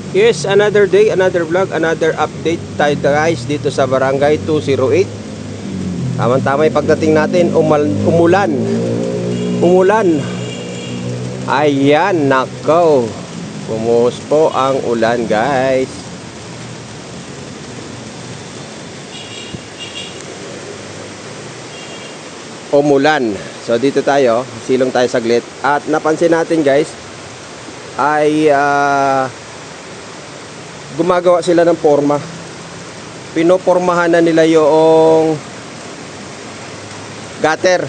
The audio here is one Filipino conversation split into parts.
Yes, another day, another vlog, another update tayo guys dito sa Barangay 208. Tama-tama yung pagdating natin, umulan. Umulan. Ayan, nako. Bumuhos po ang ulan guys. Umulan. So dito tayo, silong tayo saglit. At napansin natin guys, ay gumagawa sila ng forma. Pinopormahan na nila yung gutter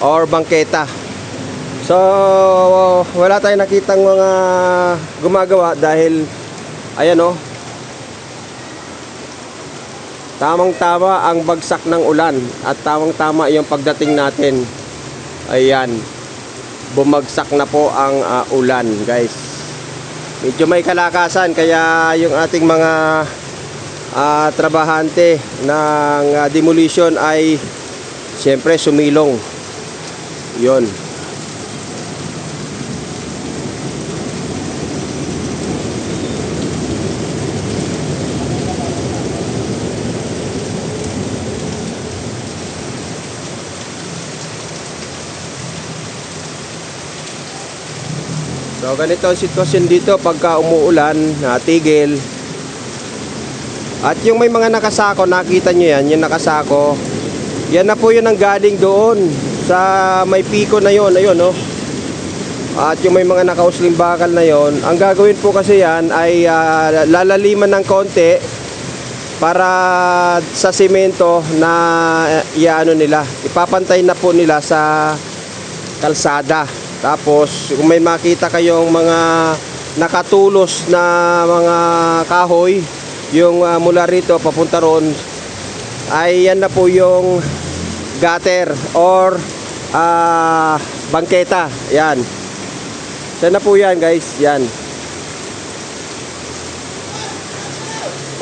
or bangketa. So wala tayong nakitang mga gumagawa dahil ayan o, tamang-tama ang bagsak ng ulan at tamang-tama yung pagdating natin. Ayan, bumagsak na po ang ulan guys. Medyo may kalakasan kaya yung ating mga trabahante ng demolition ay siyempre sumilong. Yun. So ganito ang sitwasyon dito pagka umuulan, natigil. At yung may mga nakasako, nakita nyo yan, yung nakasako, yan na po yun ang galing doon sa may piko na yun, ayun no. At yung may mga nakausling bakal na yon, ang gagawin po kasi yan ay lalaliman ng konti para sa semento na iano nila, ipapantay na po nila sa kalsada. Tapos kung may makita kayong mga nakatulos na mga kahoy, yung mula rito papunta roon, ay yan na po yung gutter or bangketa. Yan. Yan na po yan guys, yan.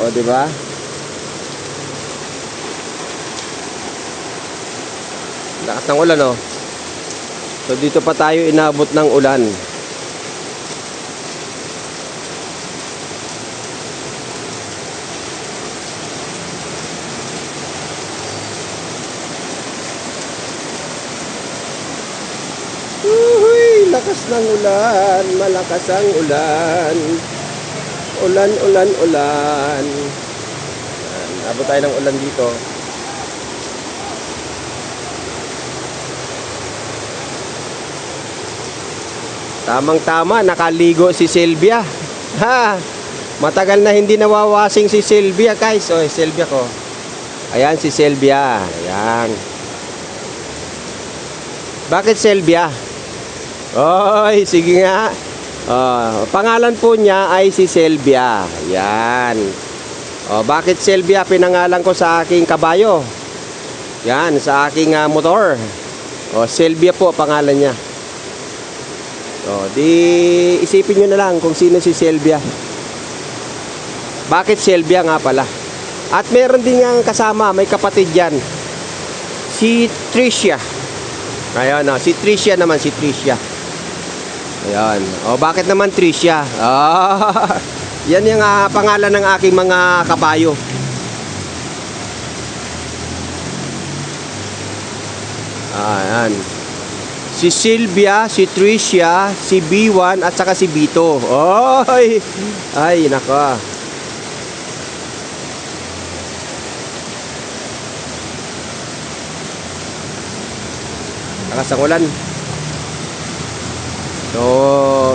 O di ba? Lakas ng ulan oh. So dito pa tayo inabot ng ulan. Uy, lakas ng ulan, malakas ang ulan. Ulan, ulan, ulan. Abot tayo ng ulan dito. Tamang-tama, nakaligo si Sylvia. Ha! Matagal na hindi nawawasing si Sylvia, guys. Oh, Sylvia ko. Ayan si Sylvia. Ayan. Bakit Sylvia? Oy, sige nga. Oh, pangalan po niya ay si Sylvia. Ayan. Oh, bakit Sylvia pinangalan ko sa aking kabayo? Yan, sa aking motor. Oh, Sylvia po pangalan niya. O, di isipin nyo na lang kung sino si Sylvia. Bakit Sylvia nga pala? At meron din nga kasama, may kapatid yan, si Tricia. Ayan o, si Tricia naman, si Tricia. Ayan. O, bakit naman Tricia? Yan yung pangalan ng aking mga kabayo. Ayan. Si Sylvia, si Tricia, si B1 at saka si Bito. Oy! Ay, nako. Lakas ang ulan. So,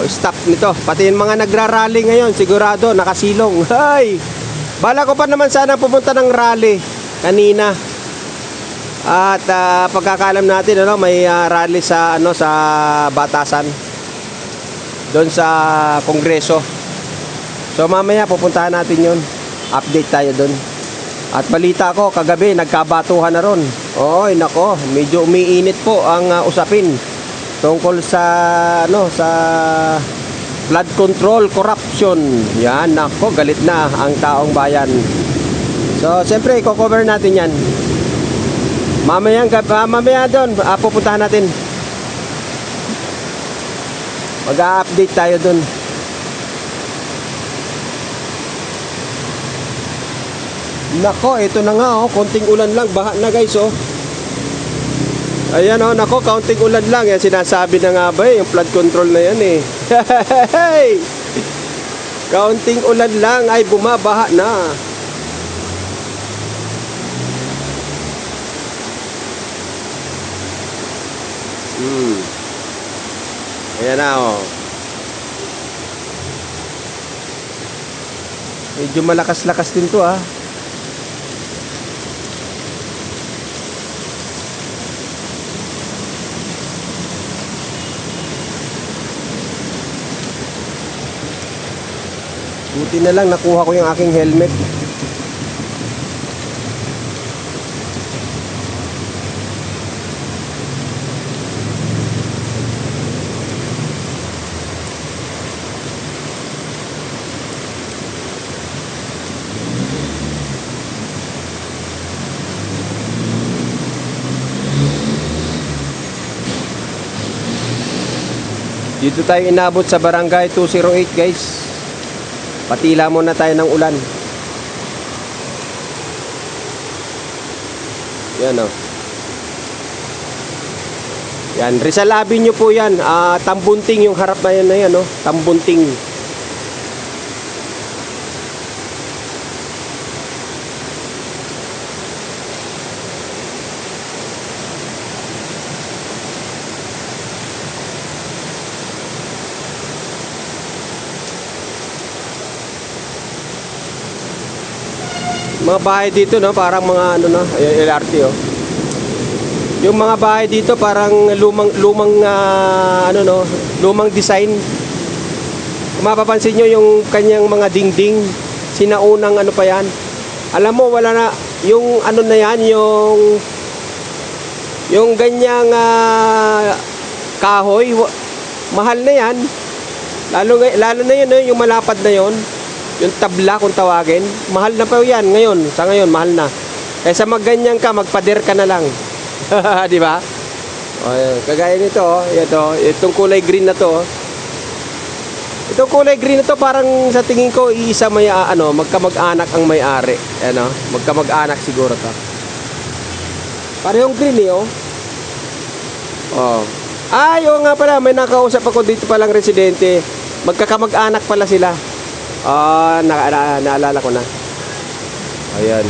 stop nito. Pati yung mga nagra-rally ngayon, sigurado nakasilong. Ay! Bala ko pa naman sana pupunta ng rally kanina. At pagkakalam natin may rally sa sa Batasan. Doon sa Kongreso. So mamaya pupuntahan natin 'yon. Update tayo doon. At balita ko kagabi nagkabatuhan na ron. Oy, nako, medyo umiinit po ang usapin tungkol sa sa flood control corruption. Yan, nako, galit na ang taong bayan. So siyempre i-cover natin 'yan. Mamaya doon, pupuntahan natin. Mag-update tayo doon. Nako, ito na nga oh, konting ulan lang, baha na guys oh. Ayan oh, nako, kaunting ulan lang. Yan sinasabi na nga ba yung flood control na yan eh. Kaunting ulan lang ay bumabaha na. Ayan na oh. Medyo malakas-lakas din to ah. Buti na lang nakuha ko yung aking helmet. Dito tayo inabot sa barangay 208 guys. Patila muna tayo ng ulan. Yan o. Yan, Rizal Avenue po yan. Tambunting yung harap na yan o. Tambunting. Mga bahay dito no, parang mga ano no, LRT oh. Yung mga bahay dito parang lumang ano no, lumang design. Kung mapapansin nyo yung kanyang mga dingding, sinaunang ano pa yan. Alam mo wala na yung ano na yan, yung ganyang kahoy, mahal na yan. Lalo na yun no, yung malapad na yon. Yung tabla kung tawagin, mahal na pa yan ngayon. Sa ngayon, mahal na. Kaysa magganyan ka, magpader ka na lang. Di ba? O, kagaya nito, oh. Itong kulay green na to. Itong kulay green na to, parang sa tingin ko, iisa may, magkamag-anak ang may-ari. Ano, magkamag-anak siguro to. Parehong green eh, oh. Oh. Ay, oo nga pala, may nakausap ako dito palang residente. Magkakamag-anak pala sila. Naalala ko na. Ayan.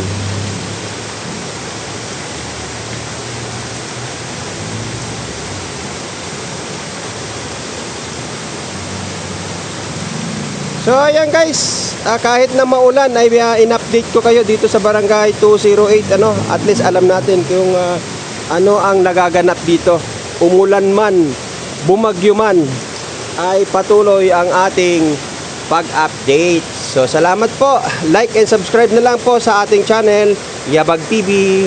So ayan guys, kahit na maulan ay in-update ko kayo dito sa barangay 208 ano, at least alam natin kung ano ang nagaganap dito. Umulan man, bumagyo man, ay patuloy ang ating pag-update. So salamat po. Like and subscribe na lang po sa ating channel, Yabag TV.